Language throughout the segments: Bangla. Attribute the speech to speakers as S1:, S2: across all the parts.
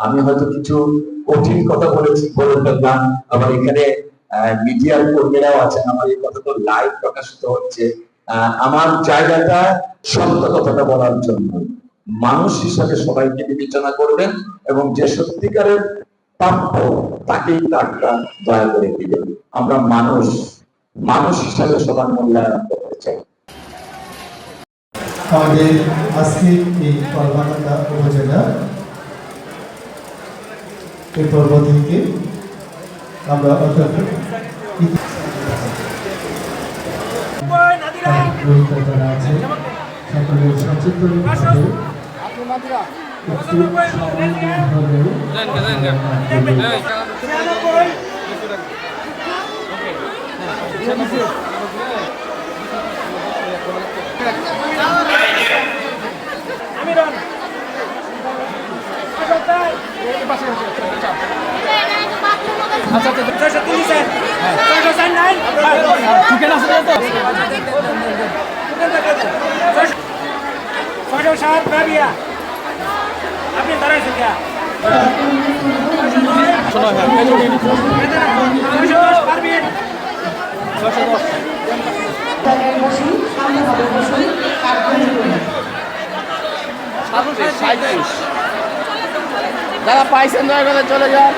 S1: আমি হয়তো কিছু কঠিন কথা বলেছি, বলে ফেললাম। আবার এখানে মিডিয়ার কর্মীরাও আছেন, আমার এই কথা তো লাইভ প্রকাশিত হচ্ছে। আমার জায়গাটা সত্য কথাটা বলার জন্য। মানুষ হিসাবে সবাইকে বিবেচনা করবেন এবং যে সত্যিকারের প্রাপ্য তাকেই তারটা দয়া করে দিবেন। আমরা মানুষ, মানুষ হিসাবে সবার মূল্যায়ন করতে চাই।
S2: আমাদের আজকে এই কলকাতা উপজেলা এই পর্ব থেকে আমরা যারা আছে সকলের সচেতন
S3: আপনি দাঁড়াইছেন কে?
S4: যারা পাইছেন দয়া করে চলে যান।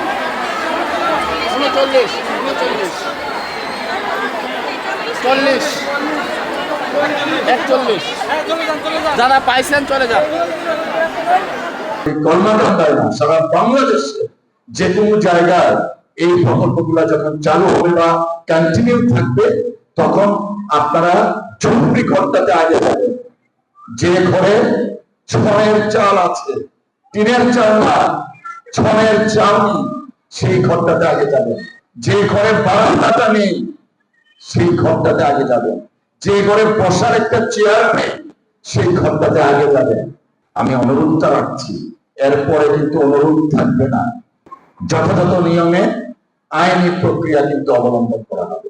S4: 39, 40, 41, যারা পাইছেন চলে যান।
S1: কর্মকাণ্ডায় না, সারা বাংলাদেশে যে কোনো জায়গায় এই প্রকল্পগুলো যখন চালু হবে বা কন্টিনিউ থাকবে, তখন আপনারা জরুরি ঘরটাতে আগে যাবেন। যে ঘরে ছনের চাল আছে, টিনের চাল না, ছনের চাল নেই, সেই ঘরটাতে আগে যাবেন। যে ঘরে বারান্দাটা নেই, সেই ঘরটাতে আগে যাবেন। যে ঘরে বসার একটা চেয়ার নেই, সেই ঘরটাতে আগে যাবেন। আমি অনুরোধটা রাখছি, এরপরে কিন্তু অনুরোধ থাকবে না। যথাযথ নিয়মে আইনি প্রক্রিয়া কিন্তু অবলম্বন করা হবে।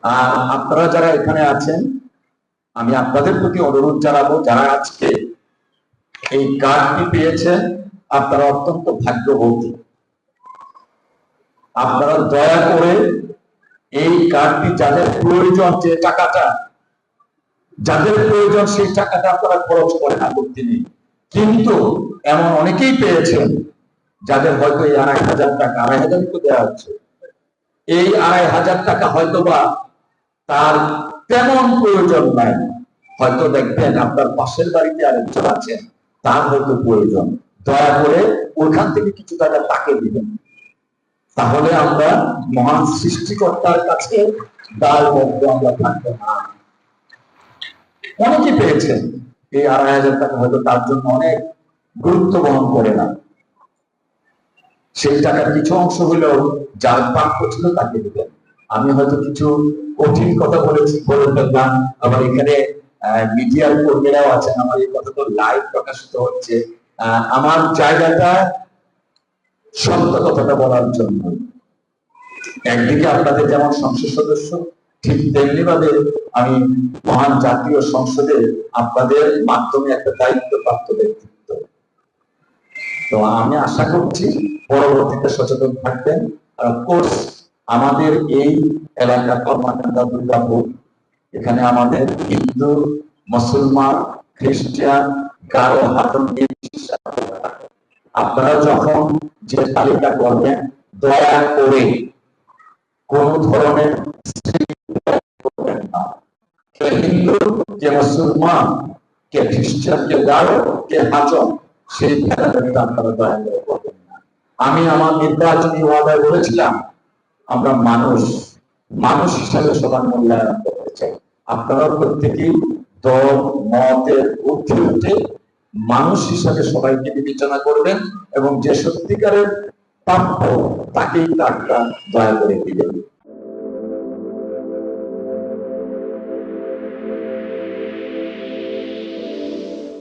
S1: আর আপনারা যারা এখানে আছেন, আমি আপনাদের প্রতি অনুরোধ জানাবো, যারা আজকে এই কার্ডটি পেয়েছেন, আপনারা অত্যন্ত ভাগ্যবতী। আপনারা দয়া করে এই কার্ডটি যাদের প্রয়োজন, যে টাকাটা যাদের প্রয়োজন, সেই টাকাটা আপনারা খরচ করেন, আপত্তি নেই। কিন্তু এমন অনেকেই পেয়েছেন যাদের হয়তো এই 2,500 টাকা, 2,500 তো দেওয়া হচ্ছে, এই 2,500 টাকা হয়তো বা তার তেমন প্রয়োজন নাই। হয়তো দেখবেন আপনার পাশের বাড়িতে আরেকজন আছেন, তার হয়তো প্রয়োজন। দয়া করে ওখান থেকে কিছু টাকা তাকে দিবেন। তাহলে আমরা মহান সৃষ্টিকর্তার কাছে দায়বদ্ধ আমরা থাকবো না। অনেকে পেয়েছেন এই 2,500 টাকা, হয়তো তার জন্য অনেক গুরুত্ব বহন করে না। সেই টাকার কিছু অংশ হলেও যার প্রাপ্য ছিল তাকে দিবেন। আমি হয়তো কিছু কঠিন কথা বলেছি, বলে ফেললাম। আবার এখানে মিডিয়ার কর্মীরাও আছেন, আমার এই কথা তো লাইভ প্রকাশিত হচ্ছে। আমার জায়গাটা সত্য কথাটা বলার জন্য। একদিকে আপনাদের যেমন সংসদ সদস্য, ঠিক তেমনি ভাবে আমি মহান জাতীয় সংসদে আপনাদের মাধ্যমে একটা দায়িত্বপ্রাপ্ত ব্যক্তিত্ব। তো আমি আশা করছি পরবর্তীতে সচেতন থাকবেন। আর অফকোর্স আমাদের এই এলাকা কর্মকাণ্ডা দুর্গাপুর, এখানে আমাদের হিন্দু, মুসলমান, খ্রিস্টান, গারো, হাতন, আপনারা যখন যে তালিকা করবেন, দয়া করে কোন ধরনের করবেন না। কে হিন্দু, কে মুসলমান, কে খ্রিস্টান, কে গারো, কে হাতন, সেই ভেদাভেদটা আপনারা দয়া করে করবেন না। আমি আমার নির্বাচনী ওয়াদায় বলেছিলাম, আমরা মানুষ, মানুষ হিসাবে সবার মূল্যায়ন করতে চাই। আপনারা প্রত্যেকেই দল মতের ঊর্ধ্বে উঠে মানুষ হিসাবে সবাইকে বিবেচনা করবেন এবং যে সত্যিকারের প্রাপ্য তাকেই তারটা দয়া করে দিবেন।